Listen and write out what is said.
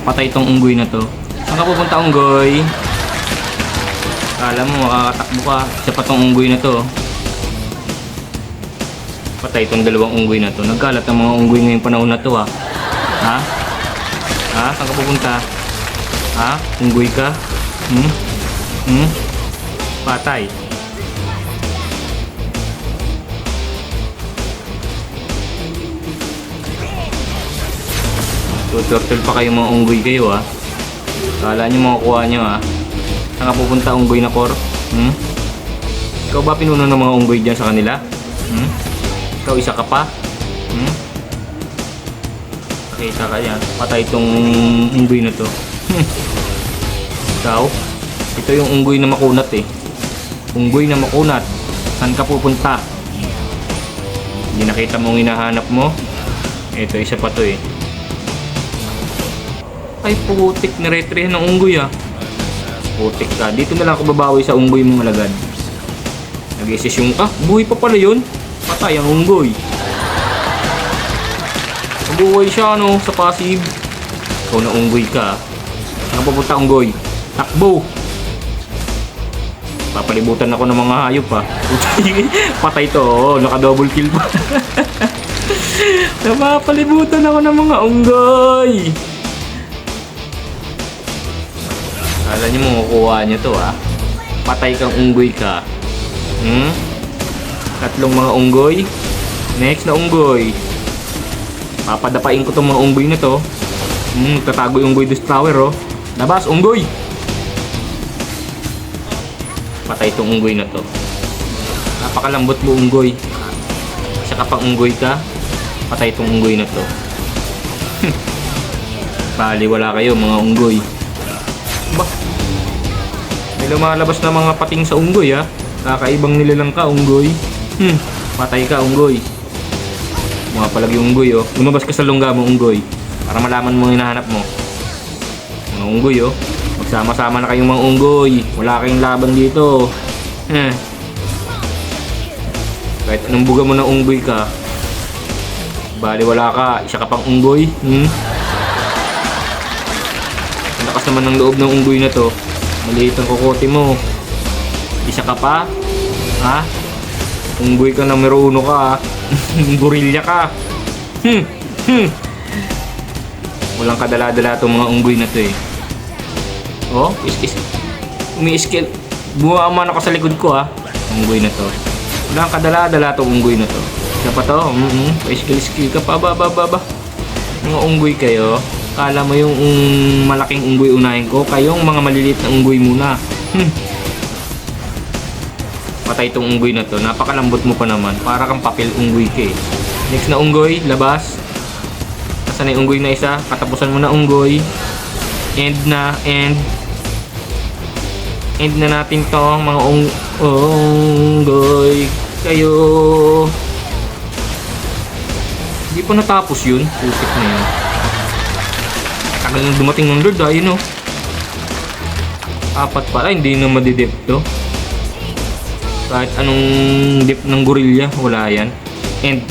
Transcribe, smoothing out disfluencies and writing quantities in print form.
Patay itong unggoy na to. Saan ka pupunta, unggoy? Kala mo makakatakbo ka. Isa pa tong unggoy na to. Patay itong dalawang unggoy na to. Nagkalat ang mga unggoy ngayong panahon na to ha. Ha? Ha? Saan ka pupunta? Ha? Unggoy ka? Patay. Turtle pa kayo mga unggoy kayo ha. Kala nyo makakuha nyo ha. Saan ka pupunta unggoy na core? Ikaw ba pinuno ng mga unggoy dyan sa kanila? Ikaw isa ka pa? Nakita ka yan. Patay itong unggoy na to. Ikaw? Ito yung unggoy na makunat eh. Unggoy na makunat. Saan ka pupunta? Hindi nakita mong hinahanap mo? Ito isa pa to eh. Ay putik, niretrihan ng unggoy ah. Putik ka. Dito na lang ako babawi sa unggoy mong alagad. Nag-isis yung buhay pa pala yun. Patay ang unggoy. Nabuhay siya ano, sa passive. Ikaw na unggoy ka. Saan ka pupunta unggoy? Takbo! Papalibutan ako ng mga hayop ha. Patay to, naka double kill pa. Napapalibutan ako ng mga unggoy. Kala nyo makukuha nyo to ha. Patay kang unggoy ka. Tatlong mga unggoy. Next na unggoy. Papadapain ko tong mga unggoy na to. Tatago yung unggoy doon sa tower oh. Labas unggoy. Patay itong unggoy na to. Napakalambot mo unggoy. Isa ka pang unggoy ka. Patay itong unggoy na to. Bali wala kayo mga unggoy. Ba? May lumalabas na mga pating sa unggoy ha. Kakaibang nilalang ka unggoy. Patay ka unggoy. Mga palagi unggoy oh. Lumabas ka sa lungga mo unggoy. Para malaman mo yung hinahanap mo. Mga unggoy oh. Magsama-sama na kayong mga unggoy. Wala kayong laban dito. Kahit anong buga mo na unggoy ka. Bali wala ka. Isa ka pang unggoy. Ang lakas naman ng loob ng unggoy na to. Maliit ang kukote mo. Isa ka pa? Ha? Unggoy ka na meron ka. Gorilya ka. Walang kadala-dala itong mga unggoy na to eh. Oh, umi-skill. Bumaman ako sa likod ko ha. Unggoy na to. Walang kadala-dala itong unggoy na to. Isa pa to? Pa-skill ka pa. Ba. Mga unggoy kayo. Kala mo yung malaking unggoy unahin ko. Kayong mga maliliit na unggoy muna. Patay itong unggoy na to. Napakalambot mo pa naman. Para kang papel unggoy ka eh. Next na unggoy, labas. Asan na yung unggoy na isa? Katapusan mo na unggoy. End na natin to mga unggoy kayo. Hindi pa natapos yun. Putik na yun. Tagal na dumating ng Lord ayun oh. Apat pala, hindi na madidip to. Kahit anong dip ng gorilya, wala yan. End.